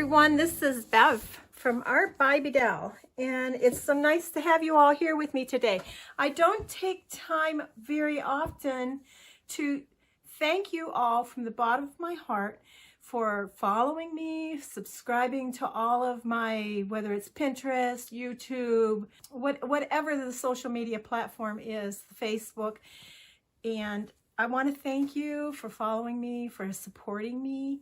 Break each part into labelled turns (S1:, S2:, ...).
S1: everyone, this is Bev from Art by Bedell, and it's so nice to have you all here with me today. I don't take time very often to thank you all from the bottom of my heart for following me, subscribing to all of my, whether it's Pinterest, YouTube, whatever the social media platform is, Facebook. And I want to thank you for following me, for supporting me.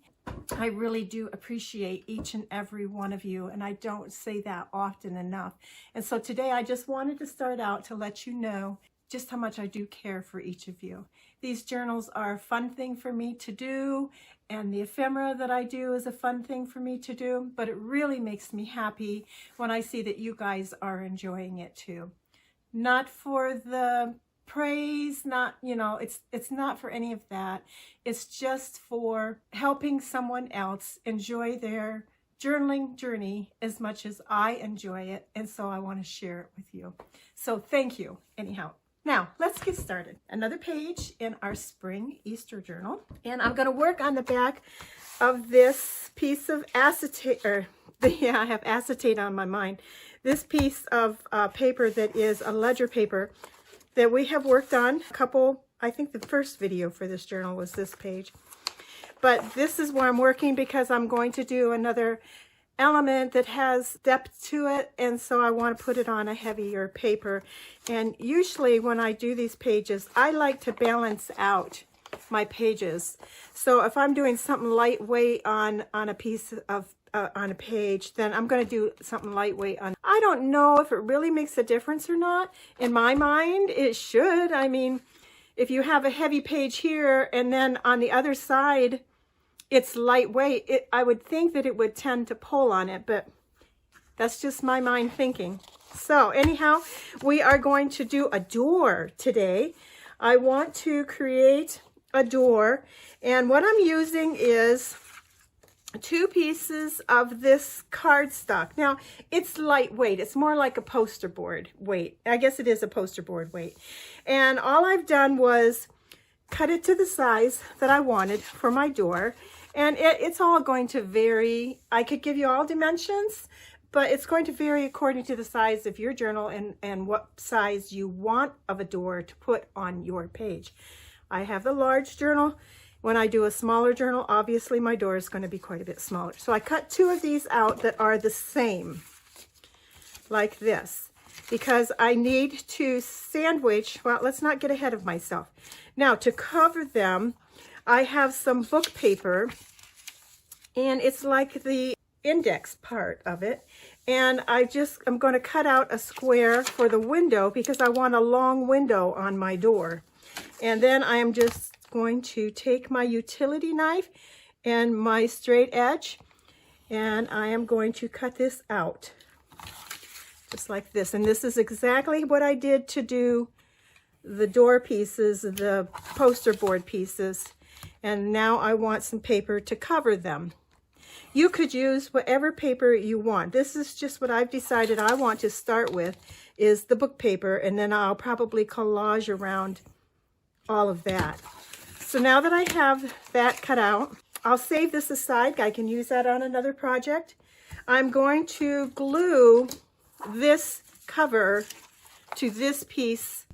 S1: I really do appreciate each and every one of you, and I don't say that often enough. And so today I just wanted to start out to let you know just how much I do care for each of you. These journals are a fun thing for me to do, and the ephemera that I do is a fun thing for me to do, but it really makes me happy when I see that you guys are enjoying it too. Not for the praise, not, it's not for any of that. It's just for helping someone else enjoy their journaling journey as much as I enjoy it, and so I want to share it with you. So thank you anyhow. Now let's get started. Another page in our spring Easter journal, and I'm going to work on the back of this piece of acetate, yeah, I have acetate on my mind. This piece of paper that is a ledger paper that we have worked on a couple. I think the first video for this journal was this page, but this is where I'm working because I'm going to do another element that has depth to it, and so I want to put it on a heavier paper. And usually when I do these pages, I like to balance out my pages. So if I'm doing something lightweight on a piece of on a page, then I'm going to do something lightweight on. I don't know if it really makes a difference or not. In my mind, it should. I mean, if you have a heavy page here and then on the other side it's lightweight, I would think that it would tend to pull on it, but that's just my mind thinking. So anyhow, we are going to do a door today. I want to create a door, and what I'm using is 2 pieces of this cardstock. Now, it's lightweight. It's more like a poster board weight. I guess it is a poster board weight. And all I've done was cut it to the size that I wanted for my door. And it's all going to vary. I could give you all dimensions, but it's going to vary according to the size of your journal and what size you want of a door to put on your page. I have the large journal. When I do a smaller journal, obviously my door is going to be quite a bit smaller. So I cut 2 of these out that are the same, like this, because I need to sandwich, well, let's not get ahead of myself. Now, to cover them, I have some book paper, and it's like the index part of it. And I'm going to cut out a square for the window because I want a long window on my door. And then I am just going to take my utility knife and my straight edge, and I am going to cut this out just like this. And this is exactly what I did to do the door pieces, the poster board pieces. And now I want some paper to cover them. You could use whatever paper you want. This is just what I've decided I want to start with, is the book paper, and then I'll probably collage around all of that. So now that I have that cut out, I'll save this aside. I can use that on another project. I'm going to glue this cover to this piece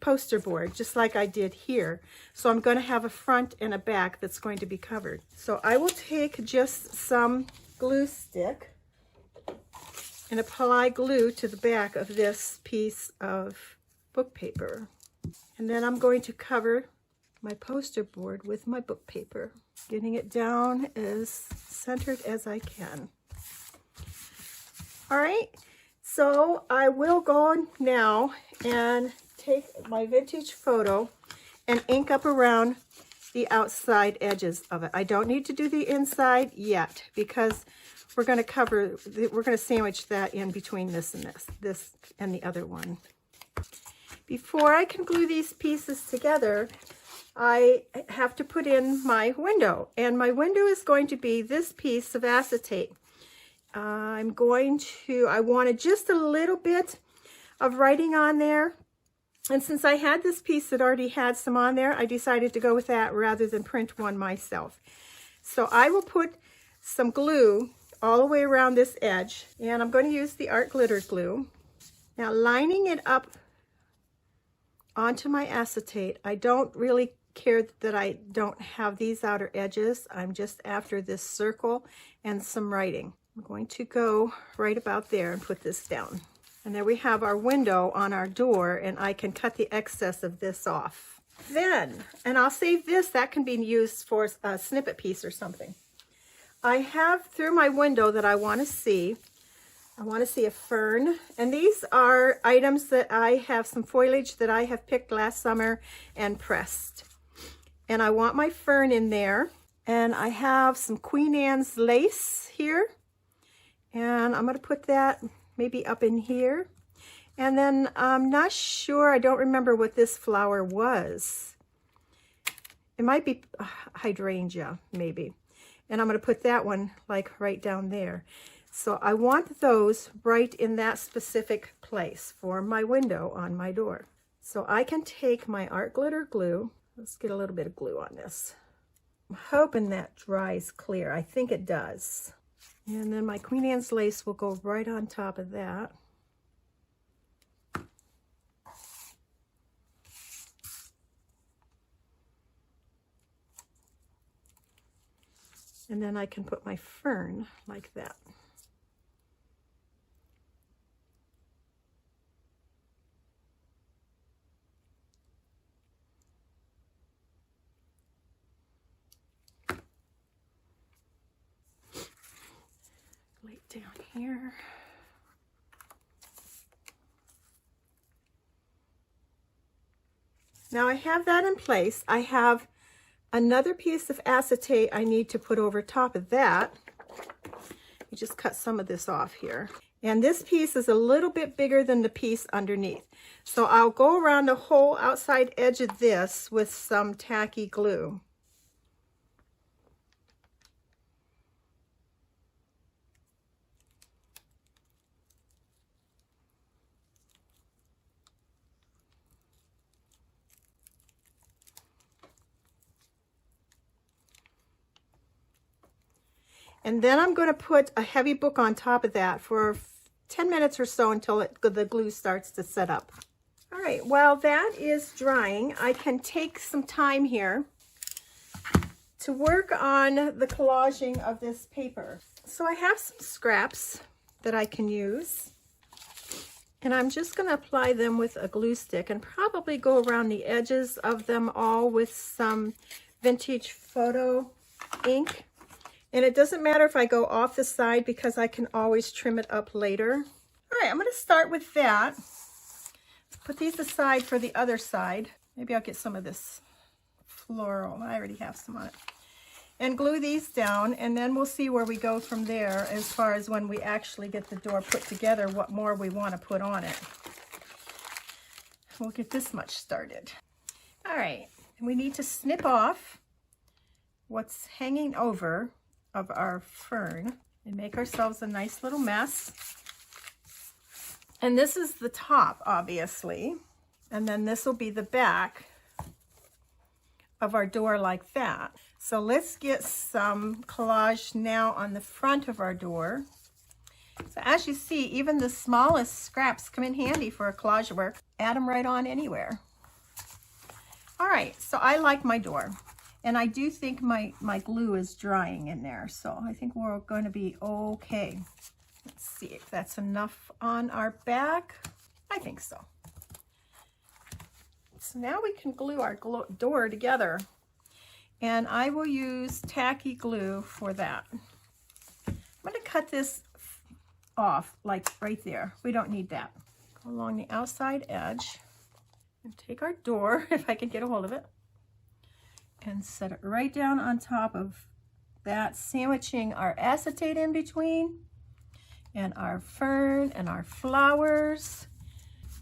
S1: poster board, just like I did here. So I'm going to have a front and a back that's going to be covered. So I will take just some glue stick and apply glue to the back of this piece of book paper. And then I'm going to cover my poster board with my book paper, getting it down as centered as I can. All right, so I will go now and take my vintage photo and ink up around the outside edges of it. I don't need to do the inside yet because we're going to sandwich that in between this and this and the other one. Before I can glue these pieces together, I have to put in my window, and my window is going to be this piece of acetate. I wanted just a little bit of writing on there, and since I had this piece that already had some on there, I decided to go with that rather than print one myself. So I will put some glue all the way around this edge. And I'm going to use the art glitter glue. Now lining it up onto my acetate. I don't really care that I don't have these outer edges. I'm just after this circle and some writing. I'm going to go right about there and put this down. And there we have our window on our door, and I can cut the excess of this off. Then, and I'll save this, that can be used for a snippet piece or something. I have through my window that I want to see a fern, and these are items that I have, some foliage that I have picked last summer and pressed. And I want my fern in there, and I have some Queen Anne's lace here, and I'm going to put that maybe up in here. And then I'm not sure, I don't remember what this flower was. It might be hydrangea, maybe. And I'm going to put that one like right down there. So I want those right in that specific place for my window on my door. So I can take my art glitter glue. Let's get a little bit of glue on this. I'm hoping that dries clear. I think it does. And then my Queen Anne's lace will go right on top of that. And then I can put my fern like that. Right down here. Now I have that in place. I have another piece of acetate I need to put over top of that. You just cut some of this off here. And this piece is a little bit bigger than the piece underneath. So I'll go around the whole outside edge of this with some tacky glue. And then I'm going to put a heavy book on top of that for 10 minutes or so until the glue starts to set up. All right, while that is drying, I can take some time here to work on the collaging of this paper. So I have some scraps that I can use. And I'm just going to apply them with a glue stick and probably go around the edges of them all with some vintage photo ink. And it doesn't matter if I go off the side because I can always trim it up later. All right, I'm going to start with that. Put these aside for the other side. Maybe I'll get some of this floral. I already have some on it. And glue these down, and then we'll see where we go from there as far as when we actually get the door put together, what more we want to put on it. We'll get this much started. All right, and we need to snip off what's hanging over of our fern and make ourselves a nice little mess. And this is the top, obviously, and then this will be the back of our door like that. So let's get some collage now on the front of our door. So as you see, even the smallest scraps come in handy for a collage work. Add them right on anywhere. All right, so I like my door. And I do think my glue is drying in there, so I think we're going to be okay. Let's see if that's enough on our back. I think so. So now we can glue our door together. And I will use tacky glue for that. I'm going to cut this off, like right there. We don't need that. Go along the outside edge and take our door, if I can get a hold of it, and set it right down on top of that, sandwiching our acetate in between and our fern and our flowers.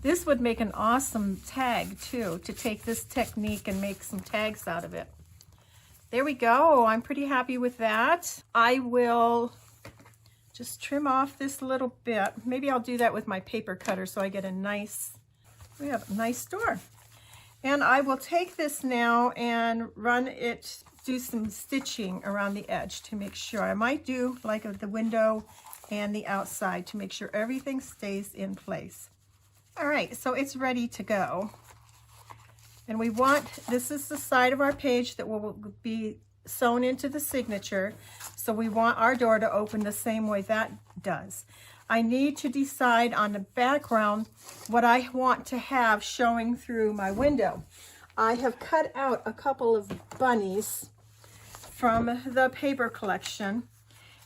S1: This would make an awesome tag too, to take this technique and make some tags out of it. There we go. I'm pretty happy with that. I will just trim off this little bit. Maybe I'll do that with my paper cutter so I get a nice, we have a nice door. And I will take this now and run it do some stitching around the edge to make sure. I might do like the window and the outside to make sure everything stays in place. All right, so it's ready to go. And we want, this is the side of our page that will be sewn into the signature. So we want our door to open the same way that does. I need to decide on the background what I want to have showing through my window. I have cut out a couple of bunnies from the paper collection,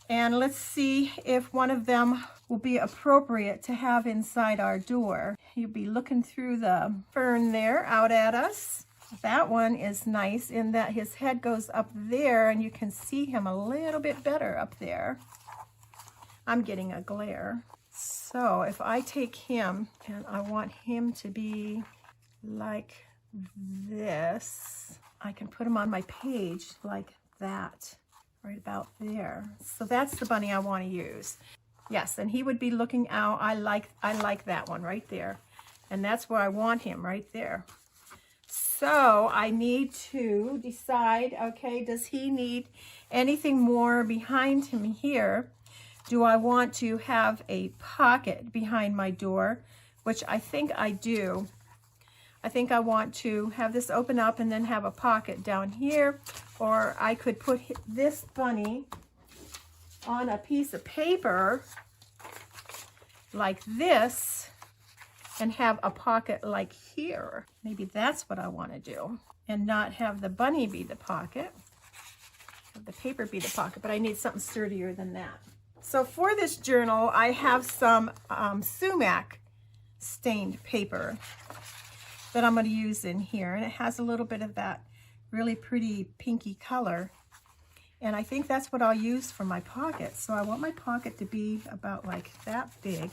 S1: and let's see if one of them will be appropriate to have inside our door. You'll be looking through the fern there out at us. That one is nice in that his head goes up there and you can see him a little bit better up there. I'm getting a glare. So if I take him and I want him to be like this, I can put him on my page like that, right about there. So that's the bunny I want to use. Yes, and he would be looking out. I like that one right there. And that's where I want him, right there. So I need to decide, okay, does he need anything more behind him here? Do I want to have a pocket behind my door, which I think I do. I think I want to have this open up and then have a pocket down here, or I could put this bunny on a piece of paper like this and have a pocket like here. Maybe that's what I want to do, and not have the bunny be the pocket, have the paper be the pocket, but I need something sturdier than that. So for this journal, I have some sumac stained paper that I'm going to use in here, and it has a little bit of that really pretty pinky color, and I think that's what I'll use for my pocket. So I want my pocket to be about like that big.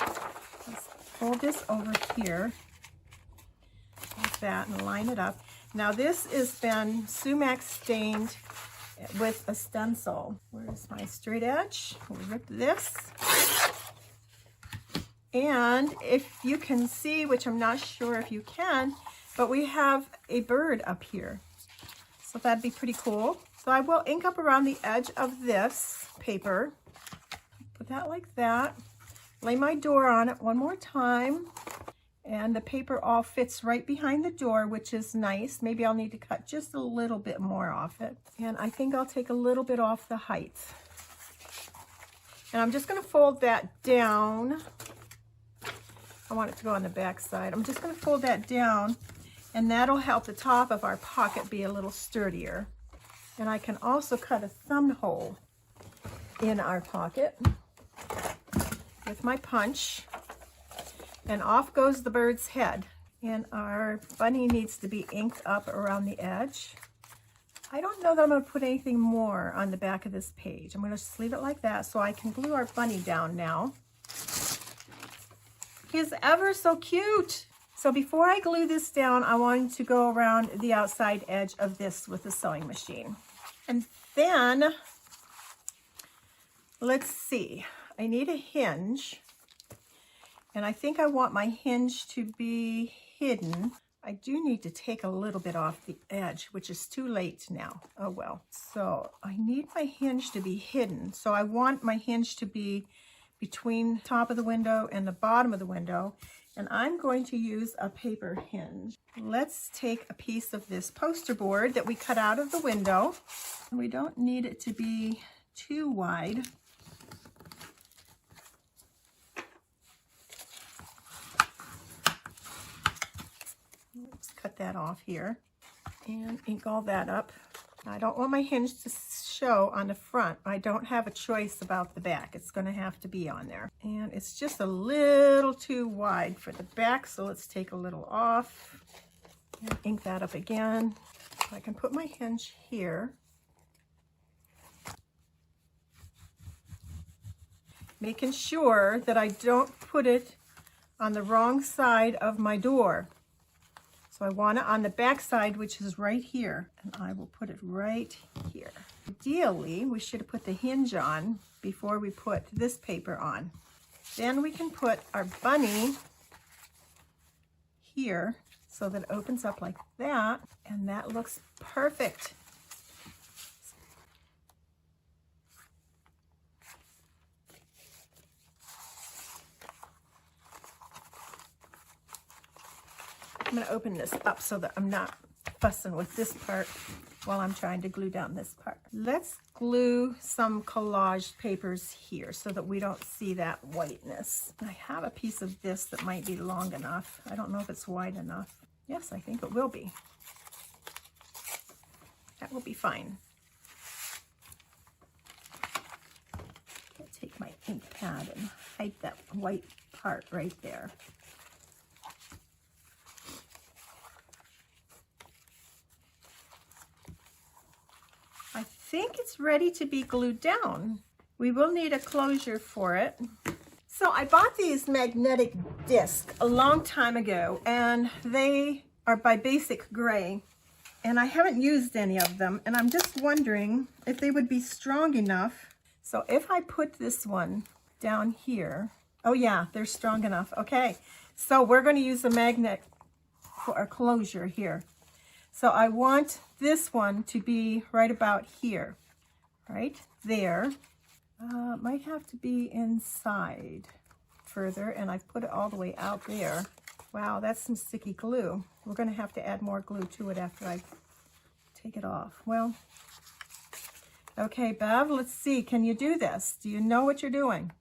S1: Let's fold this over here like that and line it up. Now this has been sumac stained with a stencil. Where's my straight edge? We'll rip this. And if you can see, which I'm not sure if you can, but we have a bird up here. So that'd be pretty cool. So I will ink up around the edge of this paper. Put that like that. Lay my door on it one more time. And the paper all fits right behind the door, which is nice. Maybe I'll need to cut just a little bit more off it. And I think I'll take a little bit off the height. And I'm just going to fold that down. I want it to go on the back side. I'm just going to fold that down, and that'll help the top of our pocket be a little sturdier. And I can also cut a thumb hole in our pocket with my punch. And off goes the bird's head. And our bunny needs to be inked up around the edge. I don't know that I'm going to put anything more on the back of this page. I'm going to just leave it like that so I can glue our bunny down now. He's ever so cute. So before I glue this down, I wanted to go around the outside edge of this with the sewing machine. And then, let's see, I need a hinge. And I think I want my hinge to be hidden. I do need to take a little bit off the edge, which is too late now. Oh well. So I need my hinge to be hidden. So I want my hinge to be between the top of the window and the bottom of the window. And I'm going to use a paper hinge. Let's take a piece of this poster board that we cut out of the window. And we don't need it to be too wide. Let's cut that off here and ink all that up. I don't want my hinge to show on the front. I don't have a choice about the back. It's going to have to be on there. And it's just a little too wide for the back, so let's take a little off and ink that up again. I can put my hinge here. Making sure that I don't put it on the wrong side of my door. So I want it on the back side, which is right here, and I will put it right here. Ideally, we should have put the hinge on before we put this paper on. Then we can put our bunny here so that it opens up like that, and that looks perfect. I'm going to open this up so that I'm not fussing with this part while I'm trying to glue down this part. Let's glue some collage papers here so that we don't see that whiteness. I have a piece of this that might be long enough. I don't know if it's wide enough. Yes, I think it will be. That will be fine. I'll take my ink pad and hide that white part right there. I think it's ready to be glued down. We will need a closure for it. So I bought these magnetic discs a long time ago, and they are by Basic Gray, and I haven't used any of them, and I'm just wondering if they would be strong enough. So if I put this one down here, oh yeah, they're strong enough. Okay, so we're going to use a magnet for a closure here. So I want this one to be right about here, right there. Might have to be inside further, and I've put it all the way out there. Wow, that's some sticky glue. We're going to have to add more glue to it after I take it off. Well, okay, Bev, let's see. Can you do this? Do you know what you're doing?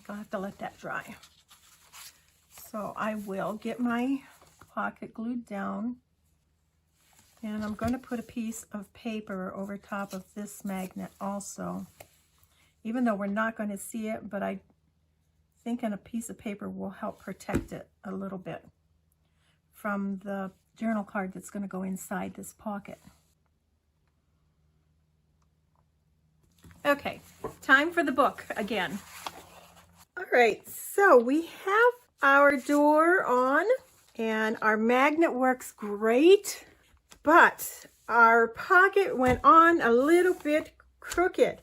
S1: I'll have to let that dry. So I will get my pocket glued down, and I'm going to put a piece of paper over top of this magnet also, even though we're not going to see it, but I think a piece of paper will help protect it a little bit from the journal card that's going to go inside this pocket. Okay, time for the book again. All right, so we have our door on, and our magnet works great, but our pocket went on a little bit crooked.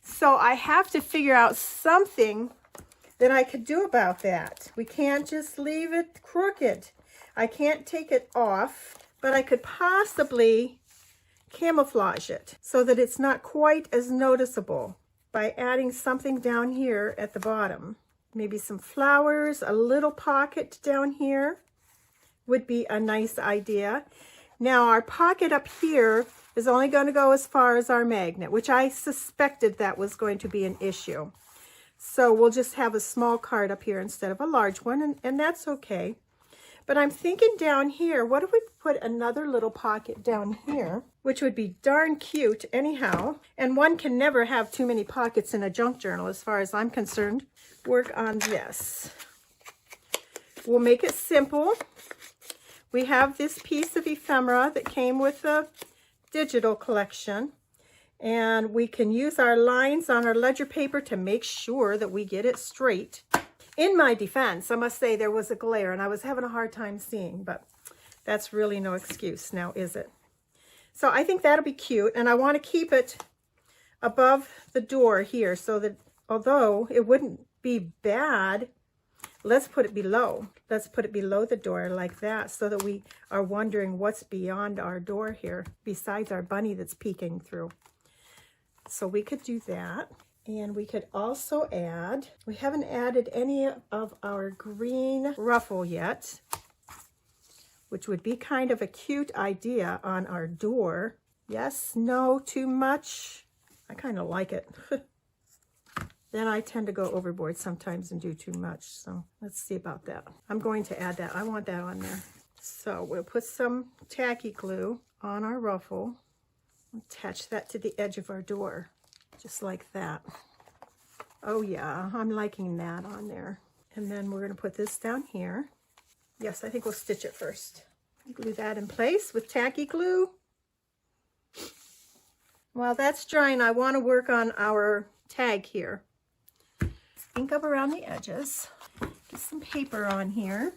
S1: So I have to figure out something that I could do about that. We can't just leave it crooked. I can't take it off, but I could possibly camouflage it so that it's not quite as noticeable by adding something down here at the bottom. Maybe some flowers, a little pocket down here would be a nice idea. Now our pocket up here is only going to go as far as our magnet, which I suspected that was going to be an issue. So we'll just have a small card up here instead of a large one, and that's okay. But I'm thinking down here, what if we put another little pocket down here, which would be darn cute anyhow. And one can never have too many pockets in a junk journal as far as I'm concerned. Work on this. We'll make it simple. We have this piece of ephemera that came with the digital collection. And we can use our lines on our ledger paper to make sure that we get it straight. In my defense, I must say there was a glare and I was having a hard time seeing, but that's really no excuse now, is it? So I think that'll be cute, and I want to keep it above the door here so that although it wouldn't be bad, let's put it below. Let's put it below the door like that so that we are wondering what's beyond our door here besides our bunny that's peeking through. So we could do that. And we could also add, we haven't added any of our green ruffle yet, which would be kind of a cute idea on our door. Yes, no, too much. I kind of like it. Then I tend to go overboard sometimes and do too much. So let's see about that. I'm going to add that. I want that on there. So we'll put some tacky glue on our ruffle. Attach that to the edge of our door. Just like that. Oh yeah, I'm liking that on there. And then we're going to put this down here. Yes, I think we'll stitch it first. Glue that in place with tacky glue. While that's drying, I want to work on our tag here. Ink up around the edges. Get some paper on here.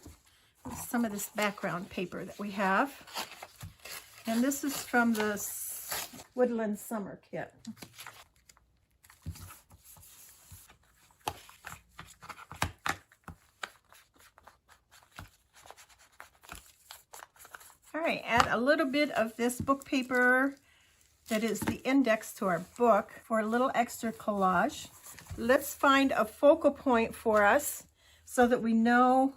S1: Some of this background paper that we have. And this is from the Woodland Summer Kit. All right, add a little bit of this book paper that is the index to our book for a little extra collage. Let's find a focal point for us so that we know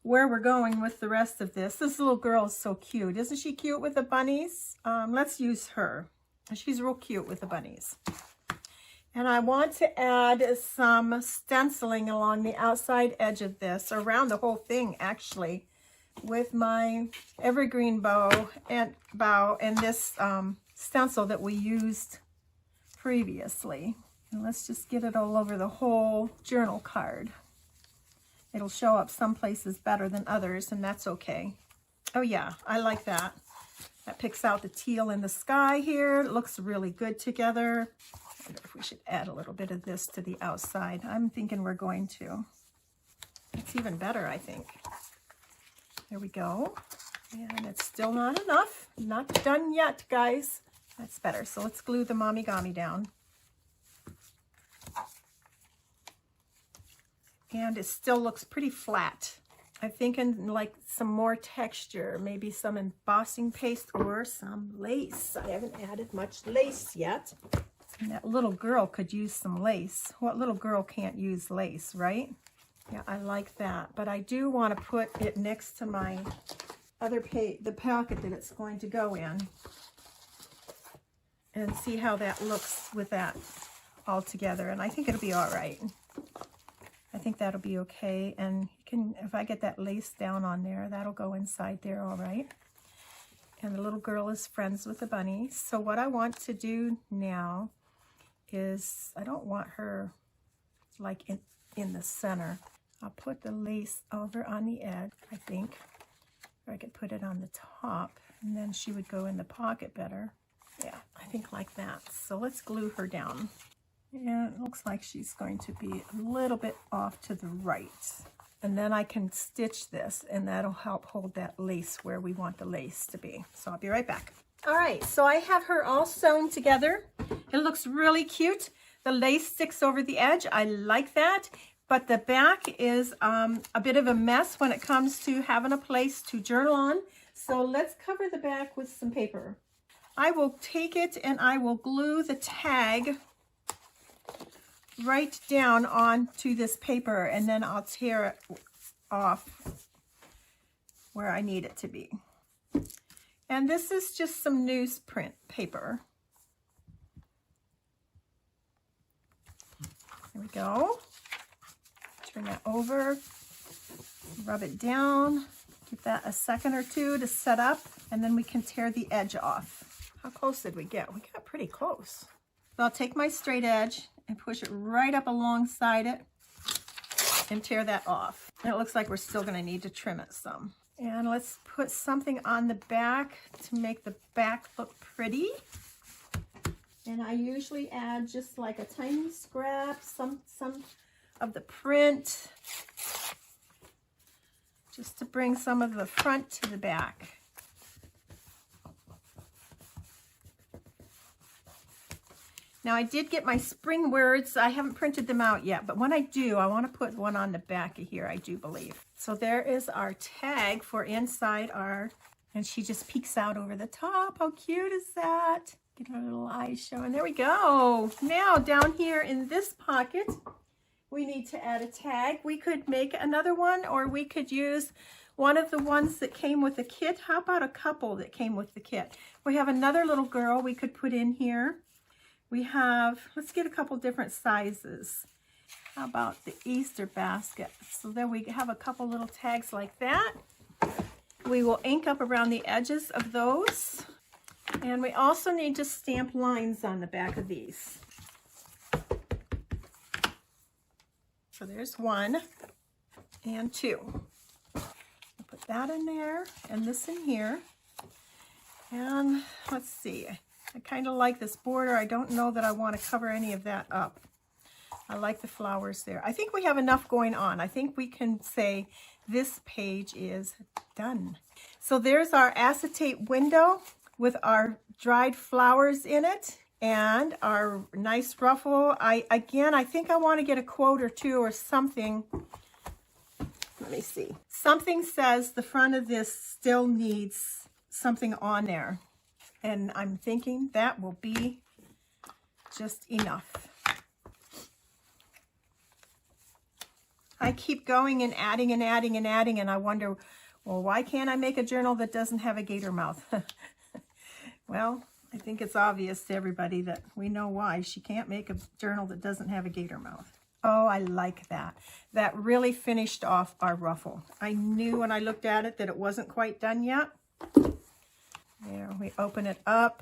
S1: where we're going with the rest of this. This little girl is so cute. Isn't she cute with the bunnies? Let's use her. She's real cute with the bunnies. And I want to add some stenciling along the outside edge of this, around the whole thing actually, with my evergreen bow and this stencil that we used previously. And let's just get it all over the whole journal card. It'll show up some places better than others, and that's okay. Oh yeah, I like that. That picks out the teal in the sky here. It looks really good together. I wonder if we should add a little bit of this to the outside. I'm thinking we're going to. It's even better, I think. There we go. And it's still not enough. Not done yet, guys. That's better. So let's glue the Mommy-Gami down. And it still looks pretty flat. I'm thinking like some more texture, maybe some embossing paste or some lace. I haven't added much lace yet. And that little girl could use some lace. What little girl can't use lace, right? Yeah, I like that. But I do want to put it next to my other the pocket that it's going to go in. And see how that looks with that all together. And I think it'll be all right. I think that'll be okay. And you can, if I get that lace down on there, that'll go inside there all right. And the little girl is friends with the bunny. So what I want to do now is, I don't want her like in the center. I'll put the lace over on the edge, I think. Or I could put it on the top, and then she would go in the pocket better. Yeah, I think like that. So let's glue her down. Yeah, it looks like she's going to be a little bit off to the right. And then I can stitch this, and that'll help hold that lace where we want the lace to be. So I'll be right back. All right, so I have her all sewn together. It looks really cute. The lace sticks over the edge. I like that. But the back is a bit of a mess when it comes to having a place to journal on. So let's cover the back with some paper. I will take it and I will glue the tag right down onto this paper, and then I'll tear it off where I need it to be. And this is just some newsprint paper. There we go. Turn that over, rub it down, give that a second or two to set up, and then we can tear the edge off. How close did we get? We got pretty close. So I'll take my straight edge and push it right up alongside it and tear that off. And it looks like we're still going to need to trim it some. And let's put something on the back to make the back look pretty. And I usually add just like a tiny scrap, some of the print, just to bring some of the front to the back. Now I did get my spring words. I haven't printed them out yet, but when I do, I want to put one on the back of here, I do believe. So there is our tag for inside our, and she just peeks out over the top. How cute is that? Get her little eyes showing. There we go. Now down here in this pocket, we need to add a tag. We could make another one, or we could use one of the ones that came with the kit. How about a couple that came with the kit? We have another little girl we could put in here. We have, let's get a couple different sizes. How about the Easter basket? So then we have a couple little tags like that. We will ink up around the edges of those. And we also need to stamp lines on the back of these. So there's one and two. I'll put that in there and this in here. And let's see, I kind of like this border. I don't know that I want to cover any of that up. I like the flowers there. I think we have enough going on. I think we can say this page is done. So there's our acetate window with our dried flowers in it. And our nice ruffle. I think I want to get a quote or two or something. Let me see. Something says the front of this still needs something on there. And I'm thinking that will be just enough. I keep going and adding and adding and adding, and I wonder, well, why can't I make a journal that doesn't have a gator mouth? Well, I think it's obvious to everybody that we know why she can't make a journal that doesn't have a gator mouth. Oh, I like that. That really finished off our ruffle. I knew when I looked at it that it wasn't quite done yet. There, we open it up.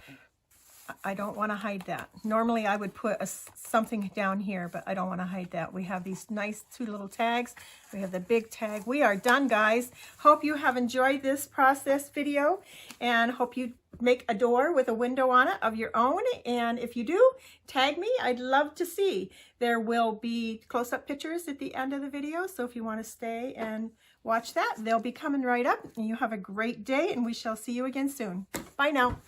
S1: I don't want to hide that. Normally I would put something down here, but I don't want to hide that. We have these nice 2 little tags. We have the big tag. We are done, guys. Hope you have enjoyed this process video, and hope you make a door with a window on it of your own. And if you do, tag me. I'd love to see. There will be close-up pictures at the end of the video, so if you want to stay and watch that, they'll be coming right up. And you have a great day, and we shall see you again soon. Bye now.